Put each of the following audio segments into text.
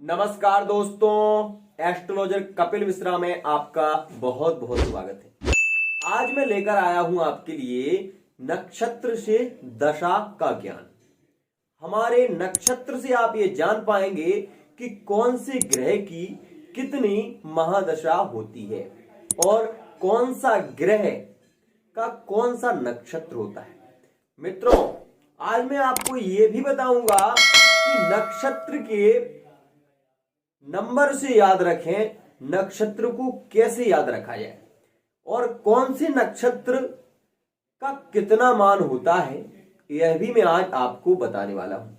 नमस्कार दोस्तों, एस्ट्रोलॉजर कपिल मिश्रा में आपका बहुत बहुत स्वागत है। आज मैं लेकर आया हूं आपके लिए नक्षत्र से दशा का ज्ञान। हमारे नक्षत्र से आप ये जान पाएंगे कि कौन से ग्रह की कितनी महादशा होती है और कौन सा ग्रह का कौन सा नक्षत्र होता है। मित्रों, आज मैं आपको ये भी बताऊंगा कि नक्षत्र के नंबर से याद रखें, नक्षत्र को कैसे याद रखा जाए और कौन से नक्षत्र का कितना मान होता है, यह भी मैं आज आपको बताने वाला हूं।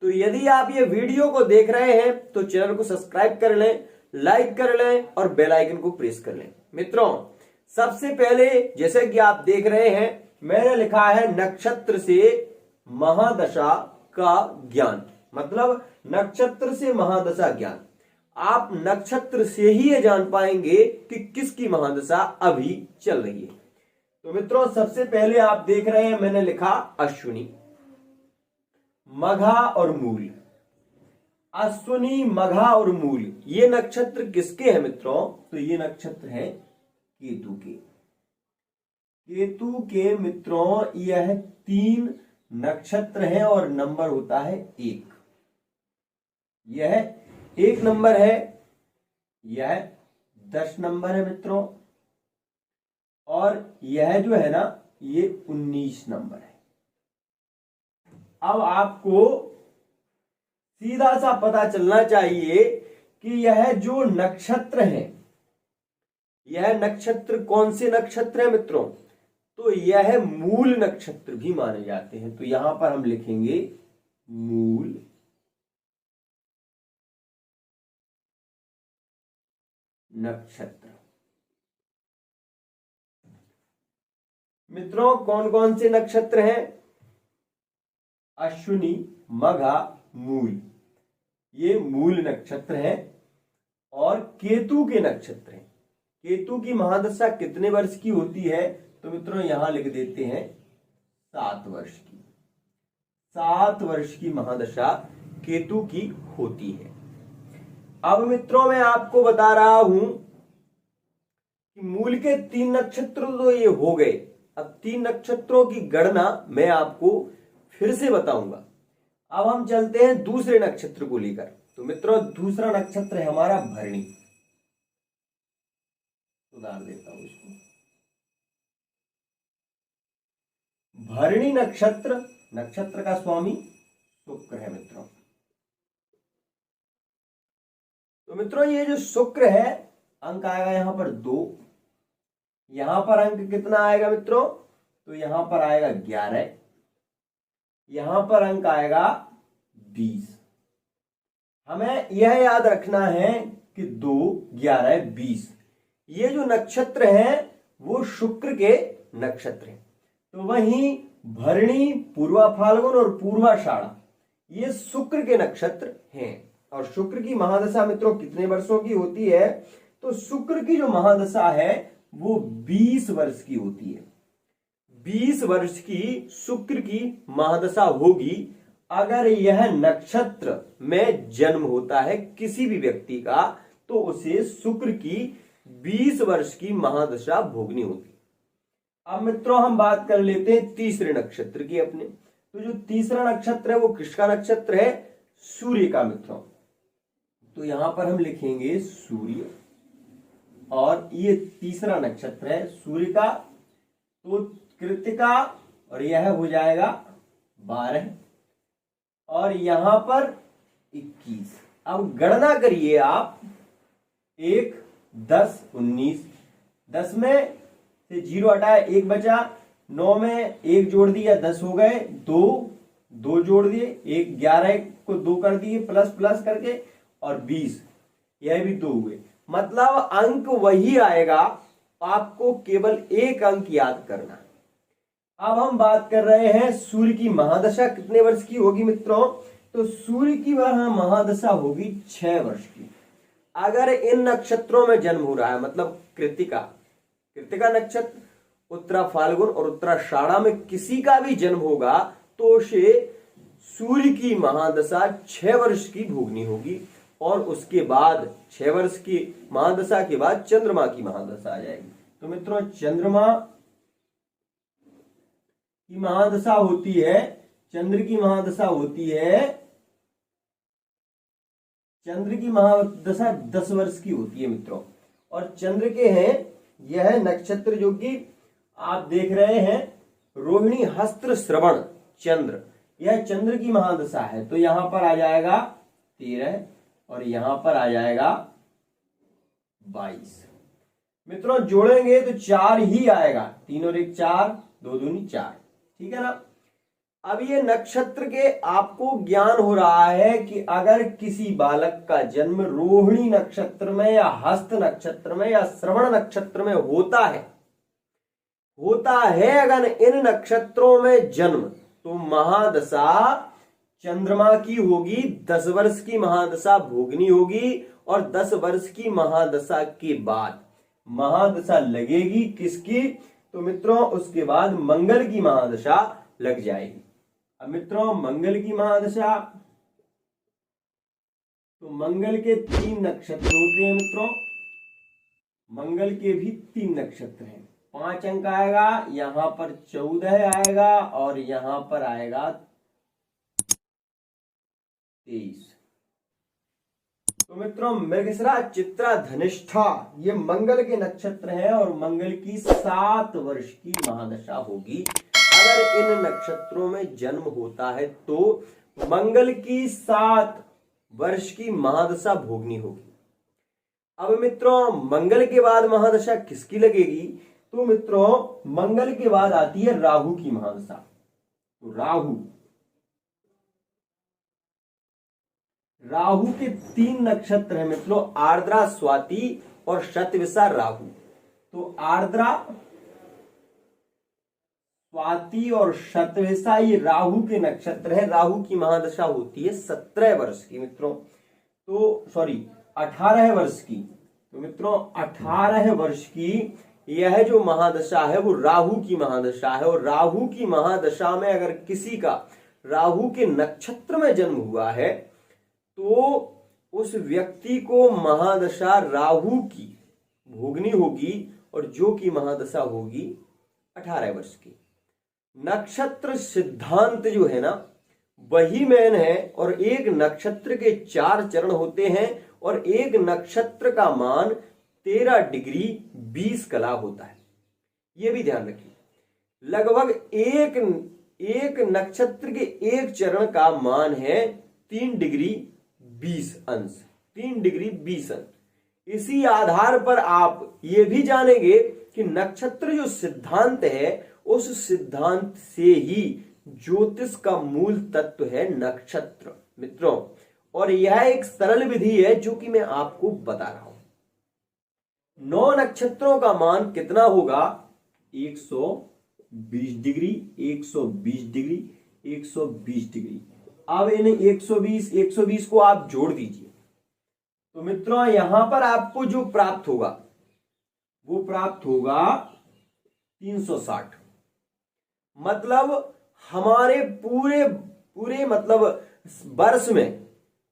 तो यदि आप ये वीडियो को देख रहे हैं तो चैनल को सब्सक्राइब कर लें, लाइक कर लें और बेल आइकन को प्रेस कर लें। मित्रों, सबसे पहले जैसे कि आप देख रहे हैं, मैंने लिखा है नक्षत्र से महादशा का ज्ञान, मतलब नक्षत्र से महादशा ज्ञान। आप नक्षत्र से ही ये जान पाएंगे कि किसकी महादशा अभी चल रही है। तो मित्रों, सबसे पहले आप देख रहे हैं, मैंने लिखा अश्विनी, मघा और मूल। अश्विनी, मघा और मूल ये नक्षत्र किसके हैं मित्रों? तो ये नक्षत्र है केतु के। केतु के मित्रों, यह 3 नक्षत्र हैं और नंबर होता है 1। यह 1 नंबर है, यह 10 नंबर है मित्रों, और यह जो है ना, ये 19 नंबर है। अब आपको सीधा सा पता चलना चाहिए कि यह जो नक्षत्र है, यह नक्षत्र कौन से नक्षत्र है मित्रों? तो यह मूल नक्षत्र भी माने जाते हैं। तो यहां पर हम लिखेंगे मूल नक्षत्र। मित्रों, कौन कौन से नक्षत्र हैं? अश्विनी, मघा, मूल, ये मूल नक्षत्र हैं और केतु के नक्षत्र हैं। केतु की महादशा कितने वर्ष की होती है? तो मित्रों, यहां लिख देते हैं 7 वर्ष की। 7 वर्ष की महादशा केतु की होती है। अब मित्रों, मैं आपको बता रहा हूं कि मूल के 3 नक्षत्र तो ये हो गए। अब 3 नक्षत्रों की गणना मैं आपको फिर से बताऊंगा। अब हम चलते हैं दूसरे नक्षत्र को लेकर। तो मित्रों, दूसरा नक्षत्र है हमारा भरणी। सुधार देता हूं इसको। भरणी नक्षत्र, नक्षत्र का स्वामी शुक्र है मित्रों। तो मित्रों, ये जो शुक्र है, अंक आएगा यहां पर 2। यहां पर अंक कितना आएगा मित्रों? तो यहां पर आएगा 11। यहां पर अंक आएगा 20। हमें यह याद रखना है कि 2, 11, 20 ये जो नक्षत्र हैं वो शुक्र के नक्षत्र हैं। तो वहीं भरणी, पूर्वा फाल्गुन और पूर्वाषाढ़ा ये शुक्र के नक्षत्र हैं। और शुक्र की महादशा मित्रों कितने वर्षों की होती है? तो शुक्र की जो महादशा है वो 20 वर्ष की होती है। 20 वर्ष की शुक्र की महादशा होगी अगर यह नक्षत्र में जन्म होता है किसी भी व्यक्ति का, तो उसे शुक्र की 20 वर्ष की महादशा भोगनी होगी। अब मित्रों, हम बात कर लेते हैं तीसरे नक्षत्र की अपने। तो जो तीसरा नक्षत्र है वो किसका नक्षत्र है? सूर्य का मित्रों। तो यहां पर हम लिखेंगे सूर्य, और ये तीसरा नक्षत्र है सूर्य का। तो कृत्तिका, और यह हो जाएगा 12, और यहां पर 21। अब गणना करिए आप, 1, 10, 19, 10 में से 0 हटाया 1 बचा, 9 में 1 जोड़ दिया 10 हो गए, 2 जोड़ दिए 1, 11 को 2 कर दिए प्लस प्लस करके, और 20 यह भी 2 हुए। मतलब अंक वही आएगा, आपको केवल 1 अंक याद करना है। अब हम बात कर रहे हैं सूर्य की महादशा कितने वर्ष की होगी मित्रों? तो सूर्य की वह महादशा होगी 6 वर्ष की। अगर इन नक्षत्रों में जन्म हो रहा है, मतलब कृत्तिका नक्षत्र, उत्तरा फाल्गुन और उत्तराषाढ़ा में किसी का भी जन्म होगा, तो उसे सूर्य की महादशा 6 वर्ष की भोगनी होगी। और उसके बाद 6 वर्ष की महादशा के बाद चंद्रमा की महादशा आ जाएगी। तो मित्रों चंद्रमा की महादशा होती है, चंद्र की महादशा होती है, चंद्र की महादशा 10 वर्ष की होती है मित्रों। और चंद्र के हैं यह नक्षत्र जो कि आप देख रहे हैं रोहिणी हस्त्र श्रवण चंद्र, यह चंद्र की महादशा है। तो यहां पर आ जाएगा 13 और यहां पर आ जाएगा 22। मित्रों जोड़ेंगे तो 4 ही आएगा, 3 और 1 4, 2 दूनी 4, ठीक है ना। अब ये नक्षत्र के आपको ज्ञान हो रहा है कि अगर किसी बालक का जन्म रोहिणी नक्षत्र में या हस्त नक्षत्र में या श्रवण नक्षत्र में होता है अगर इन नक्षत्रों में जन्म, तो महादशा चंद्रमा की होगी, 10 वर्ष की महादशा भोगनी होगी और 10 वर्ष की महादशा के बाद महादशा लगेगी किसकी, तो मित्रों उसके बाद मंगल की महादशा लग जाएगी। अब मित्रों मंगल की महादशा, तो मंगल के 3 नक्षत्र होते हैं मित्रों, मंगल के भी 3 नक्षत्र हैं। 5 अंक आएगा, यहां पर 14 आएगा और यहां पर आएगा 23। तो मित्रों मृगशिरा चित्रा धनिष्ठा ये मंगल के नक्षत्र हैं और मंगल की 7 वर्ष की महादशा होगी। अगर इन नक्षत्रों में जन्म होता है तो मंगल की 7 वर्ष की महादशा भोगनी होगी। अब मित्रों मंगल के बाद महादशा किसकी लगेगी, तो मित्रों मंगल के बाद आती है राहु की महादशा। तो राहु के 3 नक्षत्र हैं मित्रों, आर्द्रा स्वाति और शतविषा राहु। तो आर्द्रा स्वाति और शतविषा ये राहु के नक्षत्र है। राहु की महादशा होती है 17 वर्ष की मित्रों, तो सॉरी 18 वर्ष की। तो मित्रों 18 वर्ष की यह जो महादशा है वो राहु की महादशा है। और राहु की महादशा में अगर किसी का राहु के नक्षत्र में जन्म हुआ है तो उस व्यक्ति को महादशा राहु की भोगनी होगी और जो की महादशा होगी 18 वर्ष की। नक्षत्र सिद्धांत जो है ना वही मेन है और एक नक्षत्र के 4 चरण होते हैं और एक नक्षत्र का मान 13 डिग्री 20 कला होता है, ये भी ध्यान रखिए। लगभग एक नक्षत्र के एक चरण का मान है 3 डिग्री 20 अंश, 3 डिग्री 20 अंश। इसी आधार पर आप ये भी जानेंगे कि नक्षत्र जो सिद्धांत है उस सिद्धांत से ही ज्योतिष का मूल तत्व है नक्षत्र मित्रों। और यह एक सरल विधि है जो कि मैं आपको बता रहा हूं। 9 नक्षत्रों का मान कितना होगा, 120 डिग्री, 120 डिग्री, 120 डिग्री। अब इन 120 को आप जोड़ दीजिए तो मित्रों यहां पर आपको जो प्राप्त होगा वो प्राप्त होगा 360। मतलब हमारे पूरे मतलब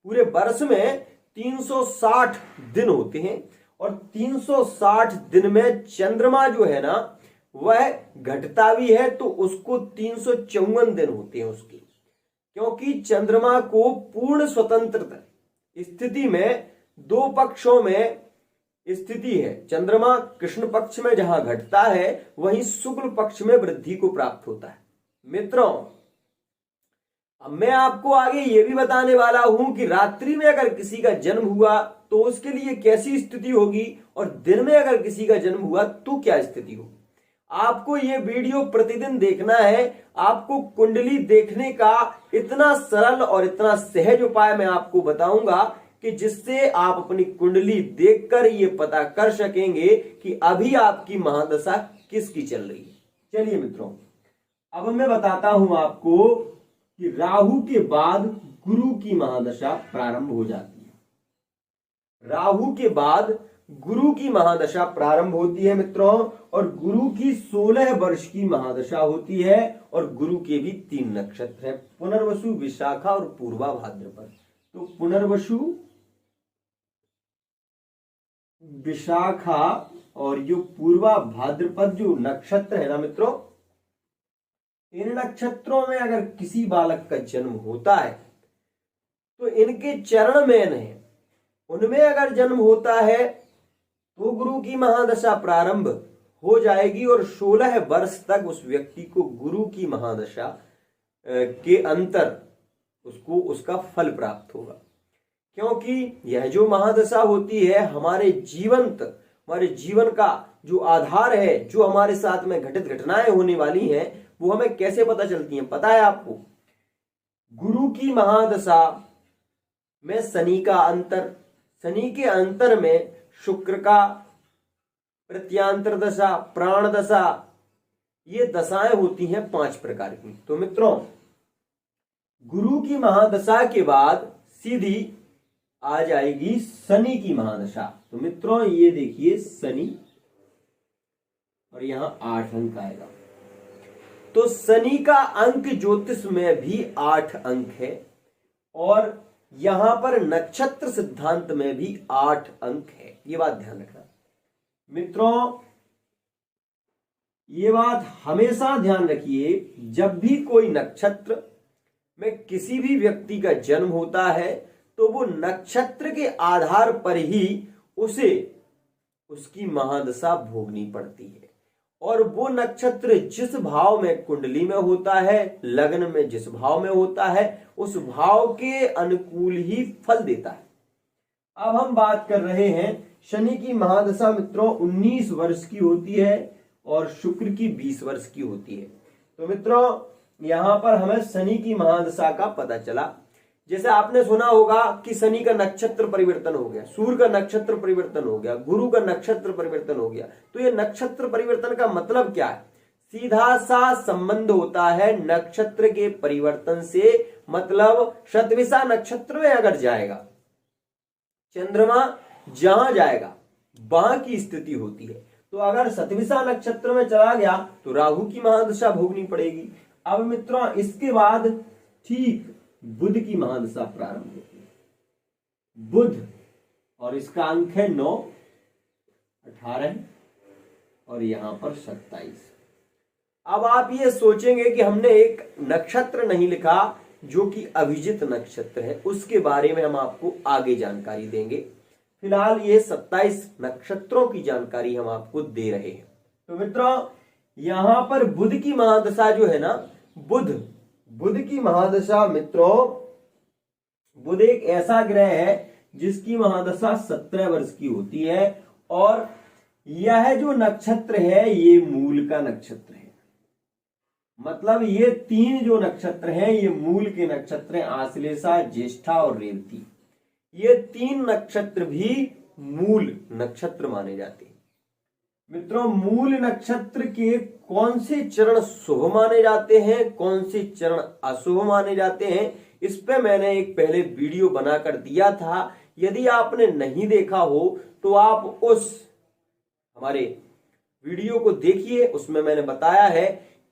पूरे वर्ष में 360 दिन होते हैं और 360 दिन में चंद्रमा जो है ना वह घटता भी है तो उसको 354 दिन होते हैं उसके, क्योंकि चंद्रमा को पूर्ण स्वतंत्रता स्थिति में 2 पक्षों में स्थिति है। चंद्रमा कृष्ण पक्ष में जहां घटता है वहीं शुक्ल पक्ष में वृद्धि को प्राप्त होता है। मित्रों अब मैं आपको आगे ये भी बताने वाला हूं कि रात्रि में अगर किसी का जन्म हुआ तो उसके लिए कैसी स्थिति होगी और दिन में अगर किसी का जन्म हुआ तो क्या स्थिति होगी। आपको ये वीडियो प्रतिदिन देखना है। आपको कुंडली देखने का इतना सरल और इतना सहज उपाय मैं आपको बताऊंगा कि जिससे आप अपनी कुंडली देखकर ये पता कर सकेंगे कि अभी आपकी महादशा किसकी चल रही है। चलिए मित्रों अब मैं बताता हूं आपको कि राहु के बाद गुरु की महादशा प्रारंभ हो जाती है। राहु के बाद गुरु की महादशा प्रारंभ होती है मित्रों और गुरु की 16 वर्ष की महादशा होती है और गुरु के भी 3 नक्षत्र है, पुनर्वसु, विशाखा और पूर्वा भाद्रपद। तो पुनर्वसु, विशाखा और ये पूर्वा भाद्रपद जो नक्षत्र है ना मित्रों, इन नक्षत्रों में अगर किसी बालक का जन्म होता है तो इनके चरण में है, उनमें अगर जन्म होता है तो गुरु की महादशा प्रारंभ हो जाएगी और 16 वर्ष तक उस व्यक्ति को गुरु की महादशा के अंतर उसको उसका फल प्राप्त होगा। क्योंकि यह जो महादशा होती है हमारे जीवन का जो आधार है, जो हमारे साथ में घटित घटनाएं होने वाली हैं वो हमें कैसे पता चलती हैं पता है आपको? गुरु की महादशा में शनि का अंतर, शनि के अंतर में शुक्र का प्रत्यांतर दशा, प्राण दशा, ये दशाएं होती हैं 5 प्रकार की। तो मित्रों गुरु की महादशा के बाद सीधी आ जाएगी शनि की महादशा। तो मित्रों ये देखिए शनि, और यहां 8 अंक आएगा। तो शनि का अंक ज्योतिष में भी 8 अंक है और यहां पर नक्षत्र सिद्धांत में भी 8 अंक है। ये बात ध्यान रखना मित्रों, ये बात हमेशा ध्यान रखिए, जब भी कोई नक्षत्र में किसी भी व्यक्ति का जन्म होता है तो वो नक्षत्र के आधार पर ही उसे उसकी महादशा भोगनी पड़ती है। और वो नक्षत्र जिस भाव में कुंडली में होता है, लग्न में जिस भाव में होता है, उस भाव के अनुकूल ही फल देता है। अब हम बात कर रहे हैं शनि की महादशा मित्रों 19 वर्ष की होती है और शुक्र की 20 वर्ष की होती है। तो मित्रों यहां पर हमें शनि की महादशा का पता चला। जैसे आपने सुना होगा कि शनि का नक्षत्र परिवर्तन हो गया, सूर्य का नक्षत्र परिवर्तन हो गया, गुरु का नक्षत्र परिवर्तन हो गया। तो ये नक्षत्र परिवर्तन का मतलब क्या है? सीधा सा संबंध होता है नक्षत्र के परिवर्तन से। मतलब शतविषा नक्षत्र में अगर जाएगा, चंद्रमा जहां जाएगा वहां की स्थिति होती है। तो अगर शतविषा नक्षत्र में चला गया तो राहु की महादशा भोगनी पड़ेगी। अब मित्रों इसके बाद ठीक बुध की महादशा प्रारंभ होती है। बुध, और इसका अंक है 9, 18 और यहां पर 27। अब आप ये सोचेंगे कि हमने एक नक्षत्र नहीं लिखा जो कि अभिजित नक्षत्र है, उसके बारे में हम आपको आगे जानकारी देंगे। फिलहाल ये 27 नक्षत्रों की जानकारी हम आपको दे रहे हैं। तो मित्रों यहां पर बुध की महादशा जो है ना, बुध की महादशा मित्रों, बुध एक ऐसा ग्रह है जिसकी महादशा 17 वर्ष की होती है और यह जो नक्षत्र है ये मूल का नक्षत्र है। मतलब ये 3 जो नक्षत्र हैं ये मूल के नक्षत्र हैं, आश्लेषा, ज्येष्ठा और रेवती। ये 3 नक्षत्र भी मूल नक्षत्र माने जाते हैं। मित्रों मूल नक्षत्र के कौन से चरण शुभ माने जाते हैं, कौन से चरण अशुभ माने जाते हैं, इस पे मैंने एक पहले वीडियो बनाकर दिया था। यदि आपने नहीं देखा हो तो आप उस हमारे वीडियो को देखिए, उसमें मैंने बताया है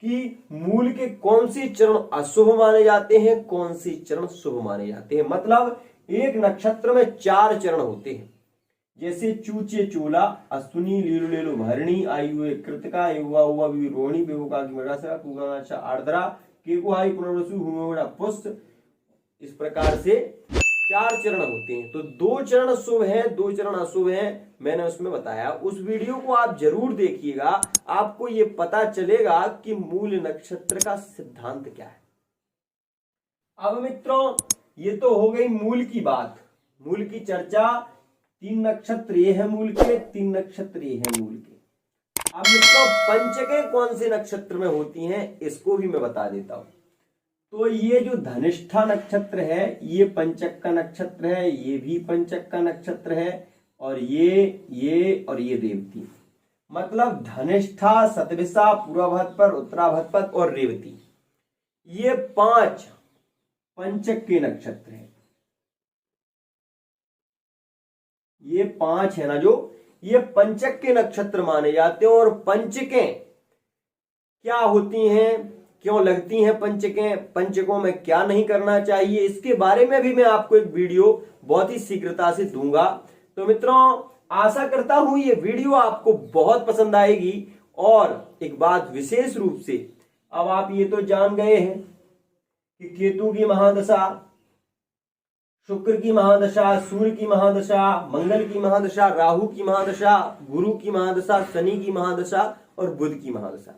कि मूल के कौन से चरण अशुभ माने जाते हैं, कौन से चरण शुभ माने जाते हैं। मतलब एक नक्षत्र में 4 चरण होते हैं, जैसे चूचे चूला, अश्विनी, लीलु लेलु भरणी, आयु कृतिका, युवा हुआ रोहिणी, बेहुका की मृगशिरा, कुगाचा आर्द्रा, केकुहाई पुनर्वसु, हुमेड़ा पुष्ट। इस प्रकार से 4 चरण होते हैं। तो 2 चरण शुभ हैं, 2 चरण अशुभ हैं, मैंने उसमें बताया। उस वीडियो को आप जरूर देखिएगा, आपको ये पता चलेगा कि मूल नक्षत्र का सिद्धांत क्या है। अब मित्रों ये तो हो गई मूल की बात, मूल की चर्चा। 3 नक्षत्र ये है मूल के, 3 नक्षत्र ये है मूल के। अब मित्रों पंचकें कौन से नक्षत्र में होती हैं इसको भी मैं बता देता हूं। तो ये जो धनिष्ठा नक्षत्र है ये पंचक का नक्षत्र है, ये भी पंचक का नक्षत्र है, और ये और ये रेवती। मतलब धनिष्ठा, शतभिषा, पूर्वाभाद्रपद, उत्तराभाद्रपद और रेवती, ये 5 पंचक के नक्षत्र हैं। ये 5 है ना जो, ये पंचक के नक्षत्र माने जाते हैं। और पंचकें क्या होती हैं, क्यों लगती हैं पंचकें, पंचकों में क्या नहीं करना चाहिए, इसके बारे में भी मैं आपको एक वीडियो बहुत ही शीघ्रता से दूंगा। तो मित्रों आशा करता हूं ये वीडियो आपको बहुत पसंद आएगी। और एक बात विशेष रूप से, अब आप ये तो जान गए हैं कि केतु की महादशा, शुक्र की महादशा, सूर्य की महादशा, मंगल की महादशा, राहु की महादशा, गुरु की महादशा, शनि की महादशा और बुध की महादशा।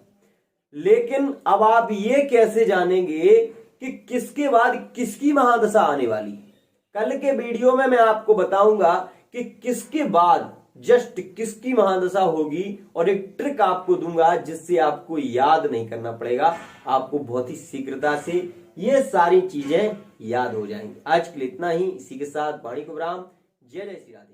लेकिन अब आप ये कैसे जानेंगे कि किसके बाद किसकी महादशा आने वाली है? कल के वीडियो में मैं आपको बताऊंगा कि किसके बाद जस्ट किसकी महादशा होगी, और एक ट्रिक आपको दूंगा जिससे आपको याद नहीं करना पड़ेगा, आपको बहुत ही शीघ्रता से ये सारी चीजें याद हो जाएंगी। आज के लिए इतना ही। इसी के साथ वाणी को विराम। जय जय श्री राधे।